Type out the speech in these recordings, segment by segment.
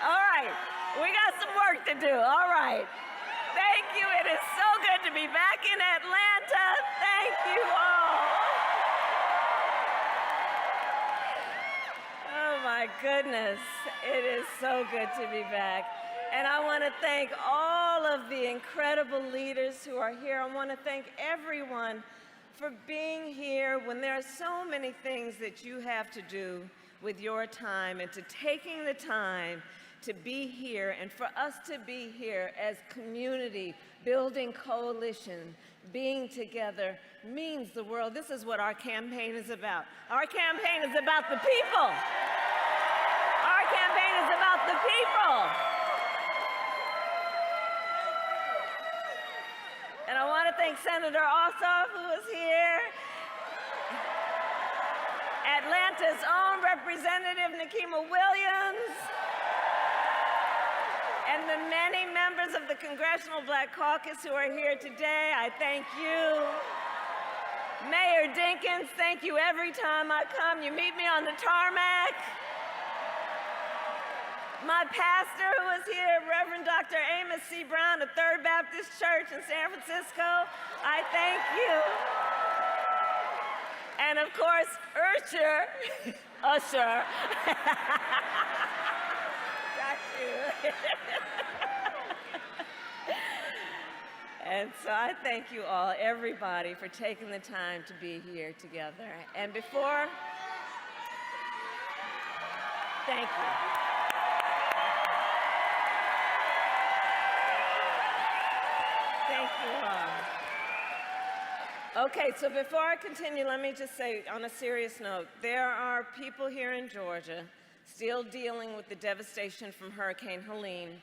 All right. We got some work to do. All right. Thank you. It is so good to be back in Atlanta. Thank you all. Oh my goodness. It is so good to be back. And I want to thank all of the incredible leaders who are here. I want to thank everyone for being here when there are so many things that you have to do with your time, and to taking the time to be here, and for us to be here as community, building coalition, being together means the world. This is what our campaign is about. Our campaign is about the people. Our campaign is about the people. And I want to thank Senator Ossoff, who is here, Atlanta's own Representative Nikema Williams, and the many members of the Congressional Black Caucus who are here today. I thank you. Mayor Dinkins, thank you every time I come. You meet me on the tarmac. My pastor who is here, Reverend Dr. Amos C. Brown of Third Baptist Church in San Francisco, I thank you. And of course, Usher. Got you. And so I thank you all, everybody, for taking the time to be here together. And before, thank you. Thank you all. Okay, so before I continue, let me just say, on a serious note, there are people here in Georgia still dealing with the devastation from Hurricane Helene.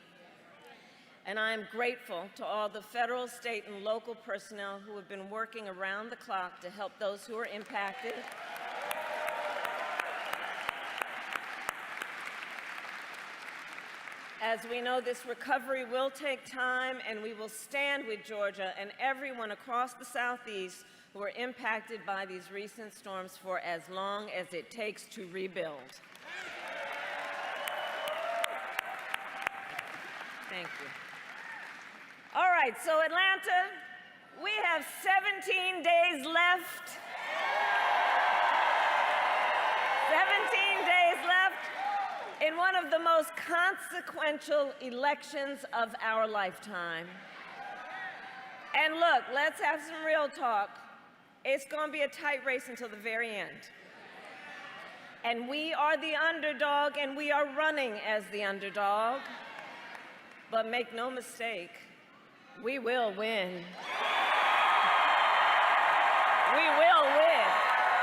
And I am grateful to all the federal, state, and local personnel who have been working around the clock to help those who are impacted. As we know, this recovery will take time, and we will stand with Georgia and everyone across the Southeast who are impacted by these recent storms for as long as it takes to rebuild. Thank you. All right, so Atlanta, we have 17 days left. 17 days left in one of the most consequential elections of our lifetime. And look, let's have some real talk. It's going to be a tight race until the very end. And we are the underdog, and we are running as the underdog. But make no mistake, we will win. We will win.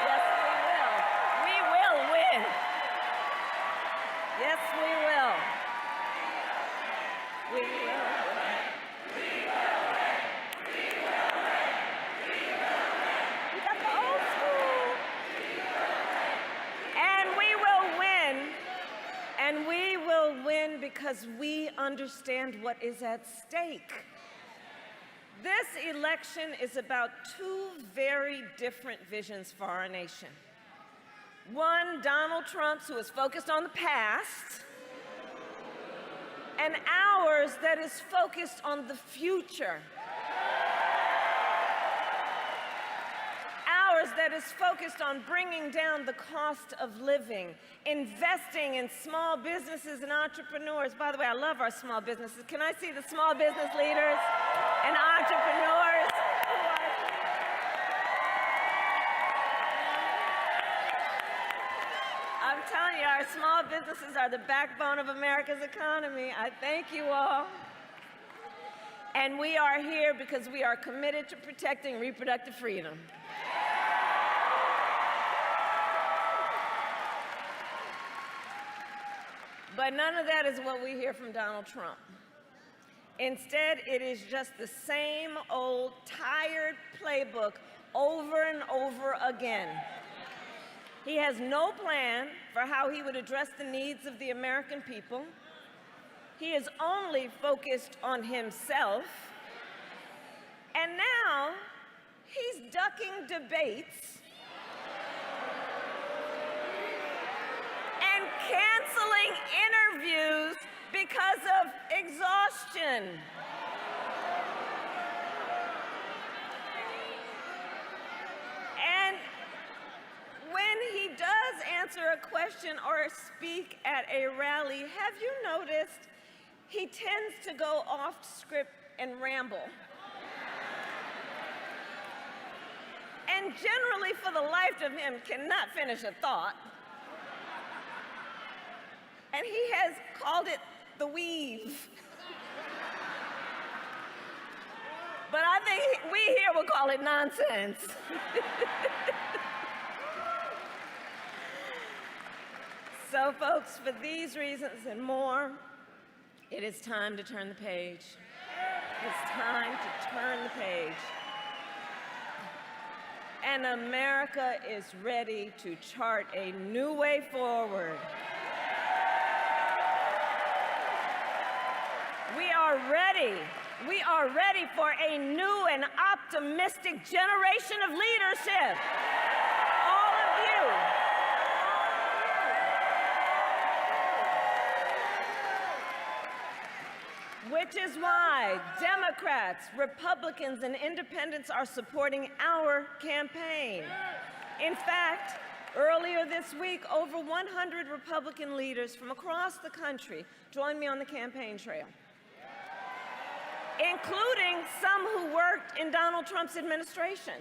Yes, we will. We will win. Yes, we will. We will win. We will win. We will win. We will win. We got the old school. And we will win. And we will win because we understand what is at stake. This election is about two very different visions for our nation. One, Donald Trump's, who is focused on the past, and ours that is focused on the future. Ours that is focused on bringing down the cost of living, investing in small businesses and entrepreneurs. By the way, I love our small businesses. Can I see the small business leaders and entrepreneurs? I'm telling you, our small businesses are the backbone of America's economy. I thank you all. And we are here because we are committed to protecting reproductive freedom. But none of that is what we hear from Donald Trump. Instead, it is just the same old tired playbook over and over again. He has no plan for how he would address the needs of the American people. He is only focused on himself. And now, he's ducking debates and canceling interviews because of exhaustion. And when he does answer a question or speak at a rally, have you noticed he tends to go off script and ramble? And generally, for the life of him, cannot finish a thought. And he has called it the weave. But I think we here will call it nonsense. So, folks, for these reasons and more, it is time to turn the page. It's time to turn the page. And America is ready to chart a new way forward. We are ready. We are ready for a new and optimistic generation of leadership. All of you. Which is why Democrats, Republicans, and Independents are supporting our campaign. In fact, earlier this week, over 100 Republican leaders from across the country joined me on the campaign trail, including some who worked in Donald Trump's administration.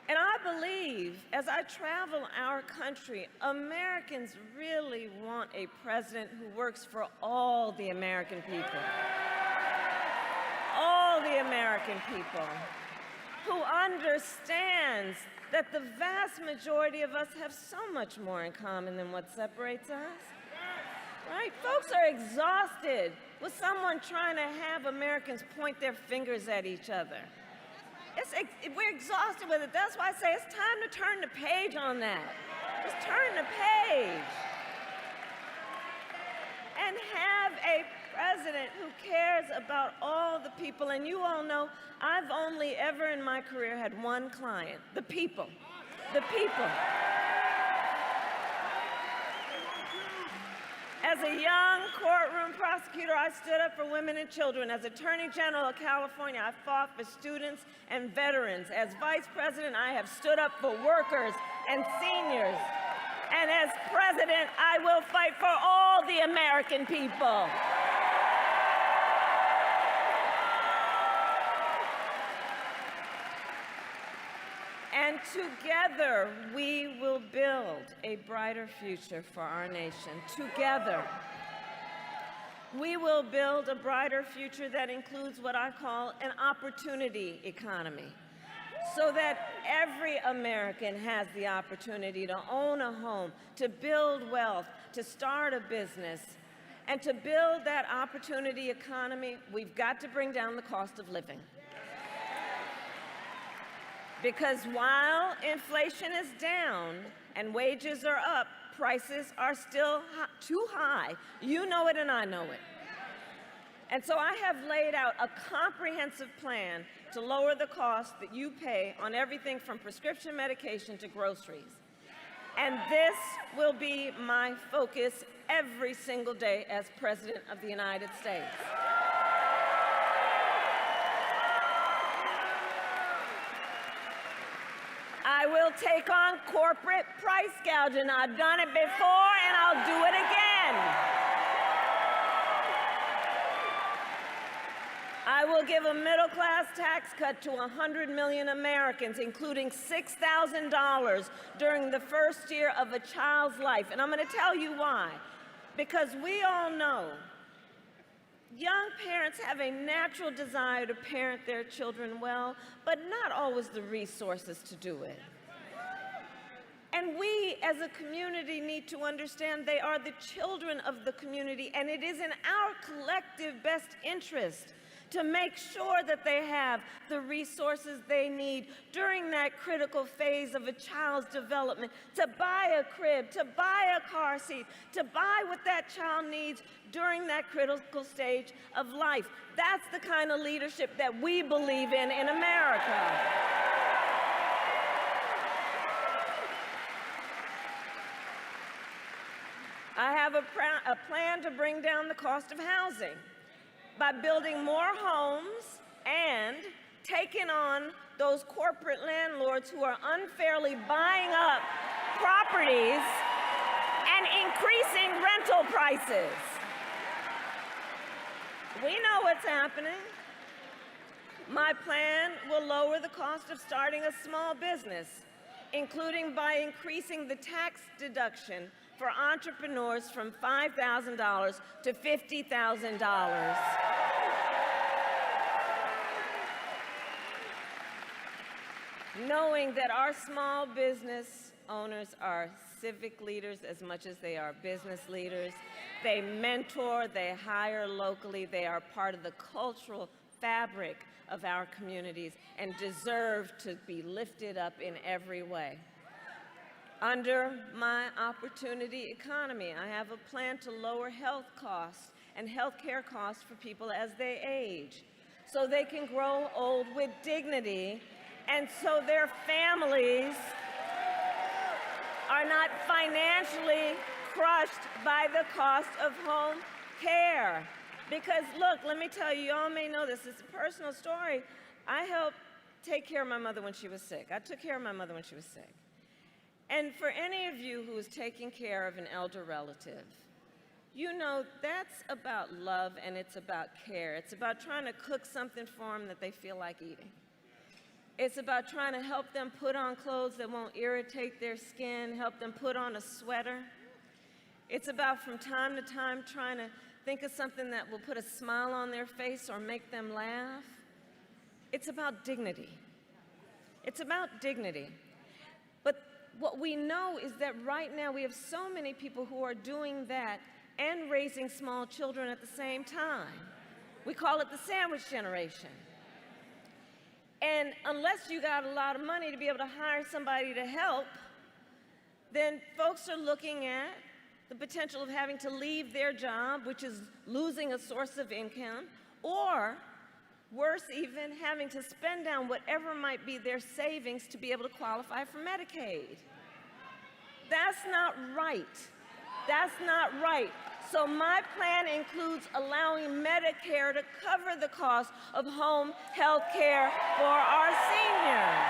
And I believe, as I travel our country, Americans really want a president who works for all the American people. All the American people. Who understands that the vast majority of us have so much more in common than what separates us. Right? Folks are exhausted with someone trying to have Americans point their fingers at each other. We're exhausted with it. That's why I say it's time to turn the page on that. Just turn the page. And have a president who cares about all the people. And you all know, I've only ever in my career had one client, the people. The people. As a young courtroom prosecutor, I stood up for women and children. As Attorney General of California, I fought for students and veterans. As Vice President, I have stood up for workers and seniors. And as President, I will fight for all the American people. And together, we will build a brighter future for our nation. Together, we will build a brighter future that includes what I call an opportunity economy, so that every American has the opportunity to own a home, to build wealth, to start a business. And to build that opportunity economy, we've got to bring down the cost of living. Because while inflation is down and wages are up, prices are still too high. You know it and I know it. And so I have laid out a comprehensive plan to lower the cost that you pay on everything from prescription medication to groceries. And this will be my focus every single day as President of the United States. I will take on corporate price gouging. I've done it before, and I'll do it again. I will give a middle-class tax cut to 100 million Americans, including $6,000 during the first year of a child's life. And I'm going to tell you why. Because we all know young parents have a natural desire to parent their children well, but not always the resources to do it. And we, as a community, need to understand they are the children of the community, and it is in our collective best interest to make sure that they have the resources they need during that critical phase of a child's development, to buy a crib, to buy a car seat, to buy what that child needs during that critical stage of life. That's the kind of leadership that we believe in America. I have have a plan to bring down the cost of housing by building more homes and taking on those corporate landlords who are unfairly buying up properties and increasing rental prices. We know what's happening. My plan will lower the cost of starting a small business, including by increasing the tax deduction for entrepreneurs from $5,000 to $50,000. Knowing that our small business owners are civic leaders as much as they are business leaders. They mentor, they hire locally, they are part of the cultural fabric of our communities and deserve to be lifted up in every way. Under my opportunity economy, I have a plan to lower health costs and health care costs for people as they age, so they can grow old with dignity and so their families are not financially crushed by the cost of home care. Because look, let me tell you, y'all may know this, it's a personal story. I helped take care of my mother when she was sick. I took care of my mother when she was sick. And for any of you who is taking care of an elder relative, you know that's about love and it's about care. It's about trying to cook something for them that they feel like eating. It's about trying to help them put on clothes that won't irritate their skin, help them put on a sweater. It's about from time to time trying to think of something that will put a smile on their face or make them laugh. It's about dignity. It's about dignity. But what we know is that right now we have so many people who are doing that and raising small children at the same time. We call it the sandwich generation. And unless you got a lot of money to be able to hire somebody to help, then folks are looking at the potential of having to leave their job, which is losing a source of income, or worse even, having to spend down whatever might be their savings to be able to qualify for Medicaid. That's not right. That's not right. So my plan includes allowing Medicare to cover the cost of home health care for our seniors.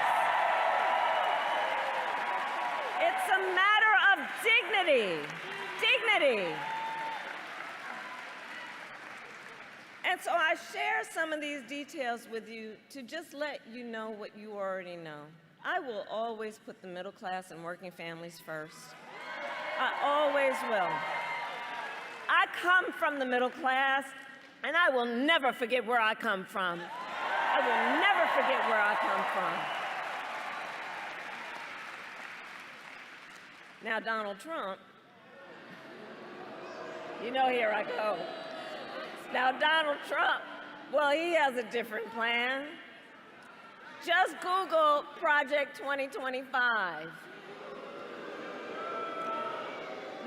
It's a matter of dignity. Dignity. And so I share some of these details with you to just let you know what you already know. I will always put the middle class and working families first. I always will. I come from the middle class, and I will never forget where I come from. I will never forget where I come from. Now, Donald Trump, you know, here I go. Now, Donald Trump, well, he has a different plan. Just Google Project 2025.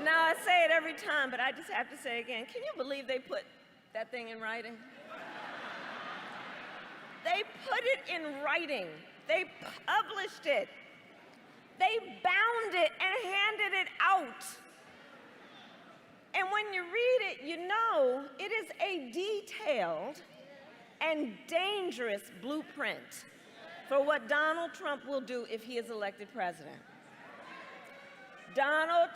Now, I say it every time, but I just have to say it again. Can you believe they put that thing in writing? They put it in writing. They published it. They bound it and handed it out. And when you read it, you know it is a detailed and dangerous blueprint for what Donald Trump will do if he is elected president. Donald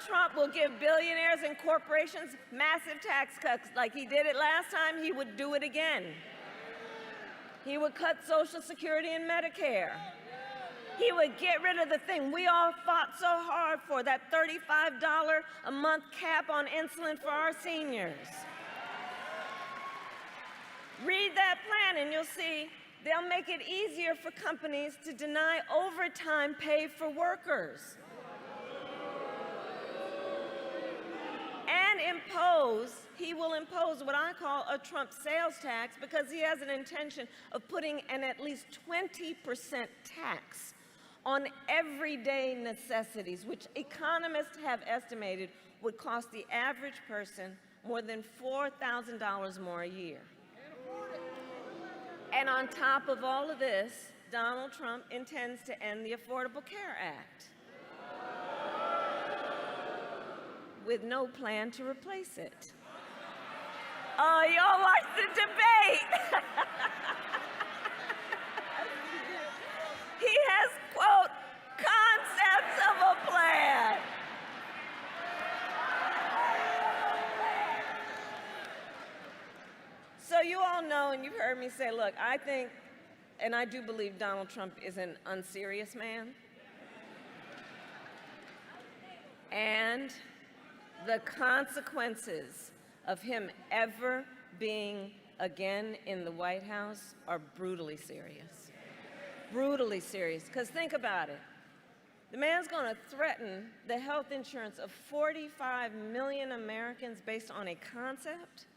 Trump will give billionaires and corporations massive tax cuts. Like he did it last time, he would do it again. He would cut Social Security and Medicare. He would get rid of the thing we all fought so hard for, that $35 a month cap on insulin for our seniors. Read that plan and you'll see they'll make it easier for companies to deny overtime pay for workers. And he will impose what I call a Trump sales tax, because he has an intention of putting an at least 20% tax on everyday necessities, which economists have estimated would cost the average person more than $4,000 more a year. And on top of all of this, Donald Trump intends to end the Affordable Care Act. with no plan to replace it. Oh, y'all watch the debate. He has, quote, concepts of a plan. So you all know, and you've heard me say, look, I think, and I do believe Donald Trump is an unserious man. And the consequences of him ever being again in the White House are brutally serious. Brutally serious, because think about it. The man's gonna threaten the health insurance of 45 million Americans based on a concept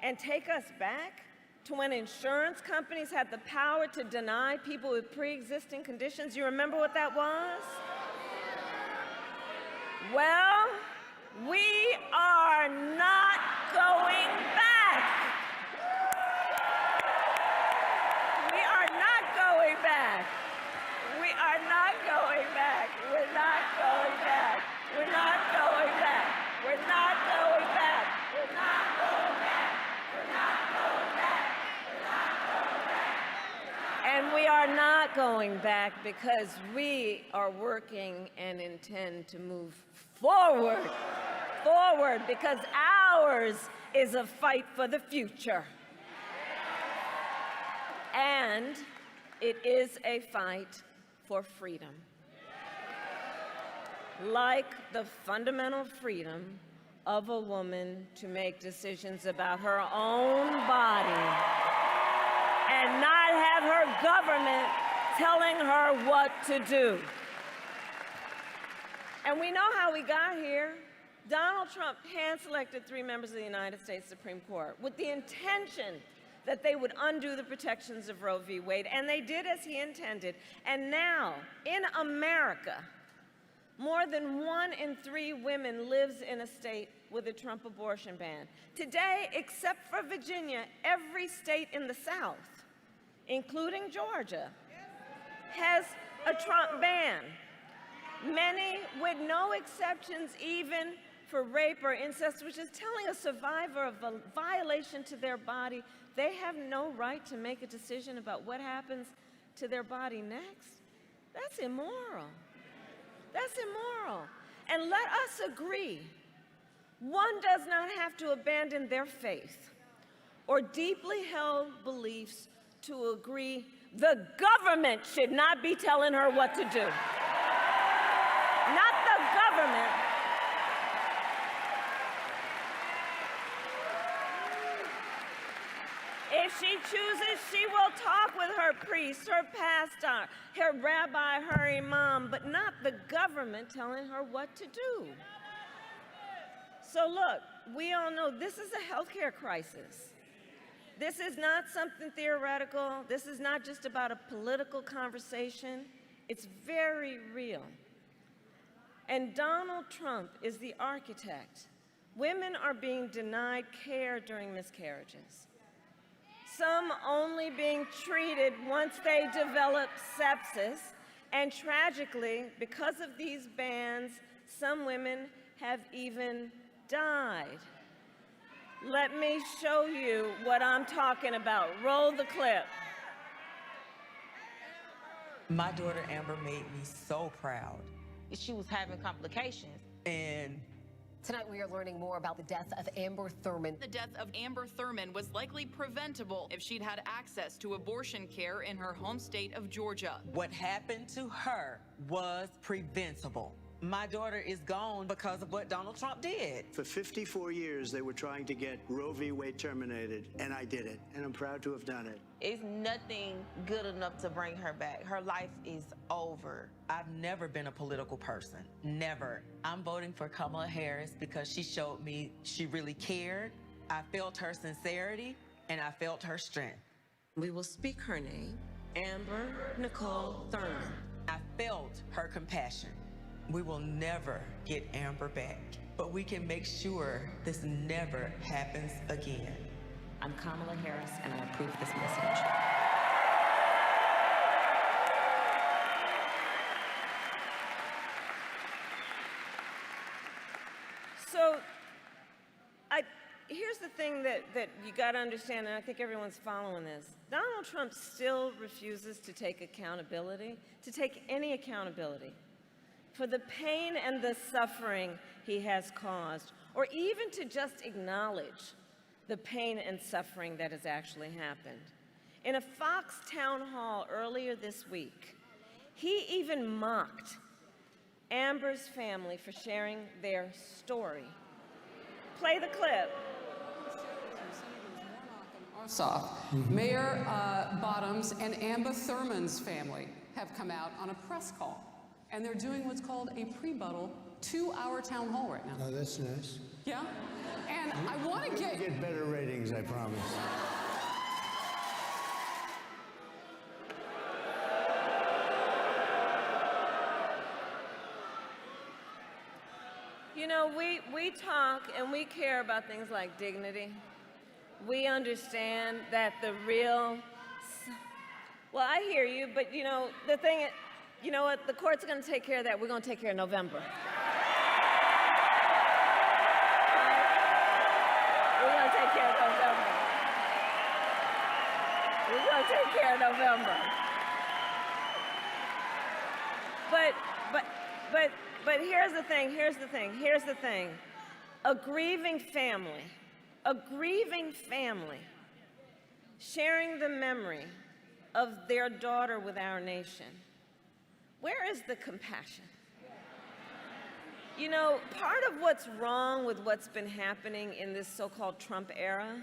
and take us back to when insurance companies had the power to deny people with pre-existing conditions. You remember what that was? Well, we are not going back. We are not going back. We are not going back. We're not going back. We're not going back. We're not going back. We're not going back. We're not going back. We're not going back. And we are not going back because we are working and intend to move forward. Forward, because ours is a fight for the future. And it is a fight for freedom. Like the fundamental freedom of a woman to make decisions about her own body and not have her government telling her what to do. And we know how we got here. Donald Trump hand-selected 3 members of the United States Supreme Court with the intention that they would undo the protections of Roe v. Wade, and they did as he intended. And now, in America, more than 1 in 3 women lives in a state with a Trump abortion ban. Today, except for Virginia, every state in the South, including Georgia, has a Trump ban. Many with no exceptions even for rape or incest, which is telling a survivor of a violation to their body they have no right to make a decision about what happens to their body next. That's immoral. That's immoral. And let us agree, one does not have to abandon their faith or deeply held beliefs to agree the government should not be telling her what to do. Not the government. If she chooses, she will talk with her priest, her pastor, her rabbi, her imam, but not the government telling her what to do. So look, we all know this is a healthcare crisis. This is not something theoretical. This is not just about a political conversation. It's very real. And Donald Trump is the architect. Women are being denied care during miscarriages. Some only being treated once they develop sepsis. And tragically, because of these bans, some women have even died. Let me show you what I'm talking about. Roll the clip. My daughter Amber made me so proud. She was having complications. And tonight we are learning more about the death of Amber Thurman. The death of Amber Thurman was likely preventable if she'd had access to abortion care in her home state of Georgia. what happened to her was preventable. My daughter is gone because of what Donald Trump did. For 54 years, they were trying to get Roe v. Wade terminated, and I did it, and I'm proud to have done it. It's nothing good enough to bring her back. Her life is over. I've never been a political person, never. I'm voting for Kamala Harris because she showed me she really cared. I felt her sincerity, and I felt her strength. We will speak her name, Amber Nicole Thurman. I felt her compassion. We will never get Amber back, but we can make sure this never happens again. I'm Kamala Harris, and I approve this message. the thing that you got to understand, and I think everyone's following this. Donald Trump still refuses to take accountability, to take any accountability for the pain and the suffering he has caused, or even to just acknowledge the pain and suffering that has actually happened. In a Fox town hall earlier this week, he even mocked Amber's family for sharing their story. Play the clip. Mayor Bottoms and Amber Thurman's family have come out on a press call, and they're doing what's called a pre-buttal 2-hour town hall right now. Oh, that's nice. Yeah? And I want to Get better ratings, I promise. You know, we talk and we care about things like dignity. We understand that the real, well, I hear you, but you know, the thing, you know what, the court's gonna take care of that. We're gonna take care of November. We're gonna take care of November. We're gonna take care of November. But here's the thing. A grieving family sharing the memory of their daughter with our nation. Where is the compassion? You know, part of what's wrong with what's been happening in this so-called Trump era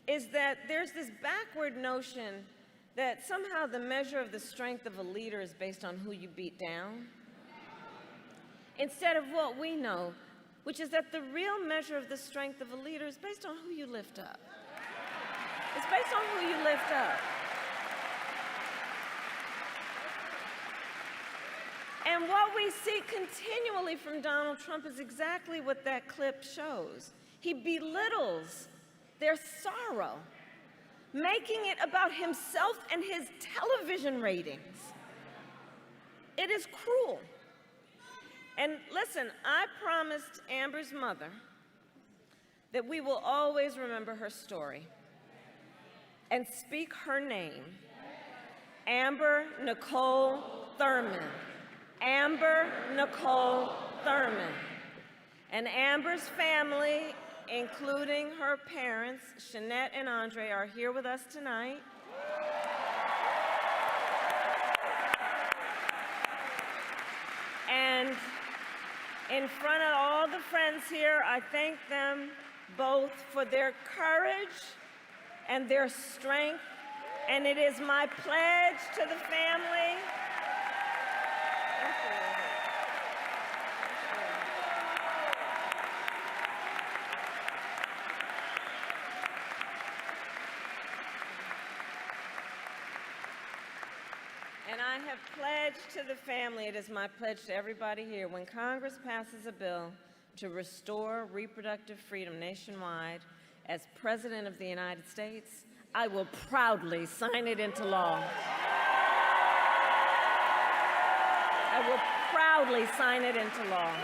is that there's this backward notion that somehow the measure of the strength of a leader is based on who you beat down, instead of what we know, which is that the real measure of the strength of a leader is based on who you lift up. It's based on who you lift up. And what we see continually from Donald Trump is exactly what that clip shows. He belittles their sorrow, making it about himself and his television ratings. It is cruel. And listen, I promised Amber's mother that we will always remember her story and speak her name, Amber Nicole Thurman. Amber Nicole Thurman. And Amber's family, including her parents, Shanette and Andre, are here with us tonight. And in front of all the friends here, I thank them both for their courage and their strength. And it is my pledge to the family. And I have pledged to the family, it is my pledge to everybody here, when Congress passes a bill to restore reproductive freedom nationwide, as President of the United States, I will proudly sign it into law. I will proudly sign it into law.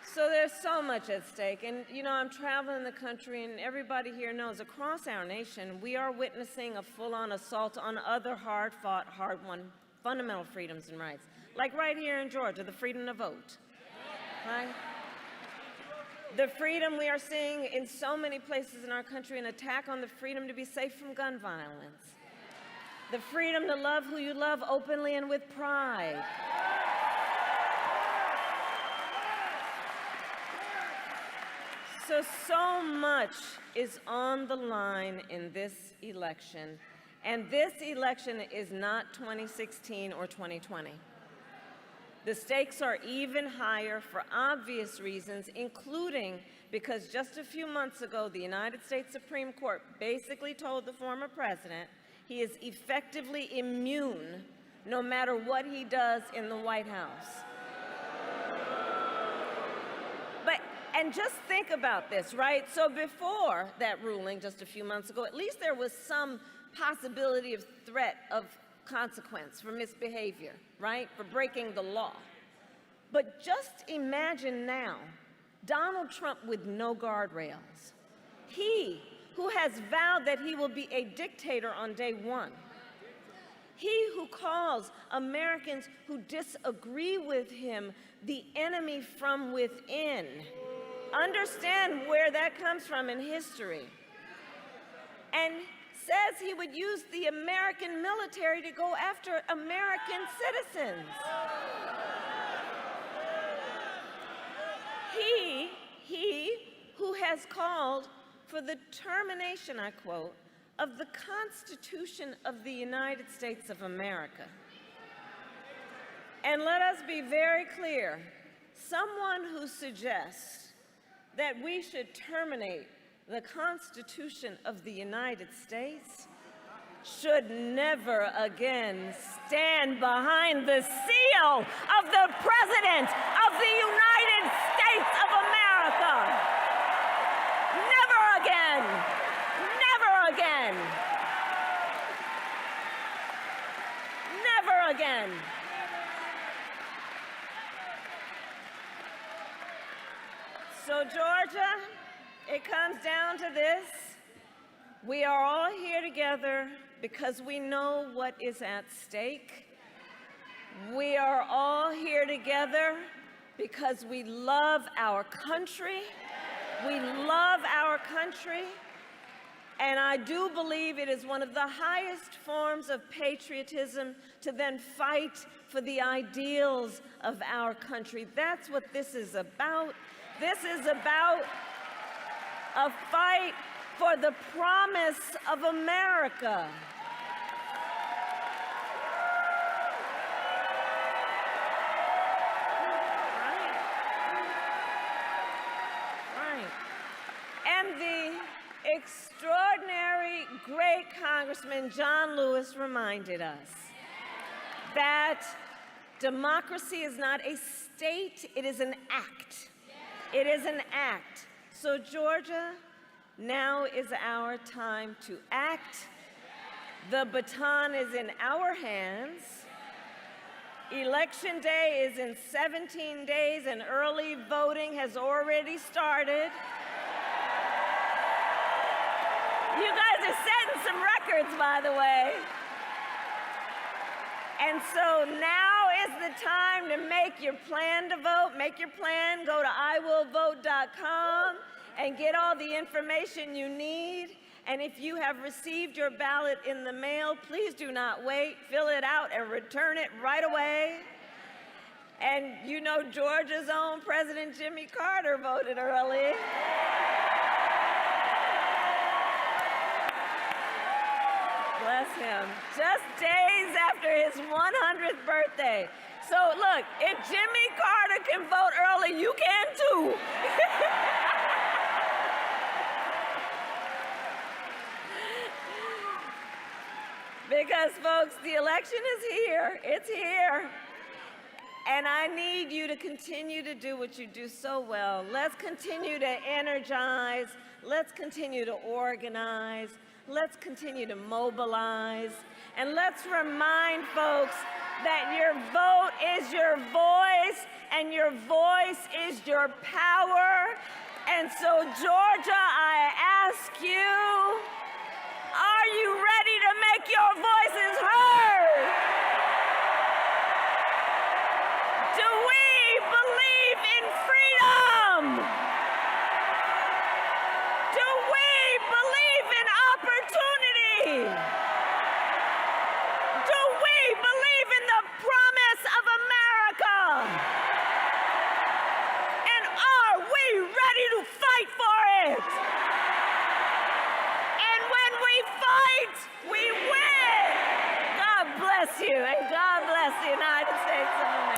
So there's so much at stake, and you know, I'm traveling the country, and everybody here knows across our nation, we are witnessing a full-on assault on other hard-fought, hard-won fundamental freedoms and rights, like right here in Georgia, the freedom to vote, right? The freedom we are seeing in so many places in our country, an attack on the freedom to be safe from gun violence, the freedom to love who you love openly and with pride. So much is on the line in this election, and this election is not 2016 or 2020. The stakes are even higher for obvious reasons, including because just a few months ago, the United States Supreme Court basically told the former president he is effectively immune no matter what he does in the White House. And just think about this, right? So before that ruling just a few months ago, at least there was some possibility of threat of consequence for misbehavior, right? For breaking the law. But just imagine now, Donald Trump with no guardrails. He who has vowed that he will be a dictator on day one. He who calls Americans who disagree with him the enemy from within. Understand where that comes from in history. And says he would use the American military to go after American citizens. He who has called for the termination, I quote, of the Constitution of the United States of America. And let us be very clear, someone who suggests that we should terminate the Constitution of the United States should never again stand behind the seal of the President of the United States of America. Never again. Never again. Never again. So, Georgia, it comes down to this. We are all here together because we know what is at stake. We are all here together because we love our country. We love our country. And I do believe it is one of the highest forms of patriotism to then fight for the ideals of our country. That's what this is about. This is about a fight for the promise of America. Right. And the extraordinary, great Congressman John Lewis reminded us that democracy is not a state, it is an act. It is an act. So, Georgia, now is our time to act. The baton is in our hands. Election day is in 17 days, and early voting has already started. You guys are setting some records, by the way. And so now is the time to make your plan to vote. Make your plan. Go to iwillvote.com and get all the information you need. And if you have received your ballot in the mail, please do not wait. Fill it out and return it right away. And you know Georgia's own President Jimmy Carter voted early. Bless him. Just days after his 100th birthday. So look, if Jimmy Carter can vote early, you can too. Because folks, the election is here. It's here. And I need you to continue to do what you do so well. Let's continue to energize. Let's continue to organize. Let's continue to mobilize. And let's remind folks that your vote is your voice, and your voice is your power. And so, Georgia, I ask you, are you ready to make your voices heard? Do we believe in freedom? Do we believe in opportunity? Do we believe in the promise of America? And are we ready to fight for it? And when we fight, we win. God bless you, and God bless the United States of America.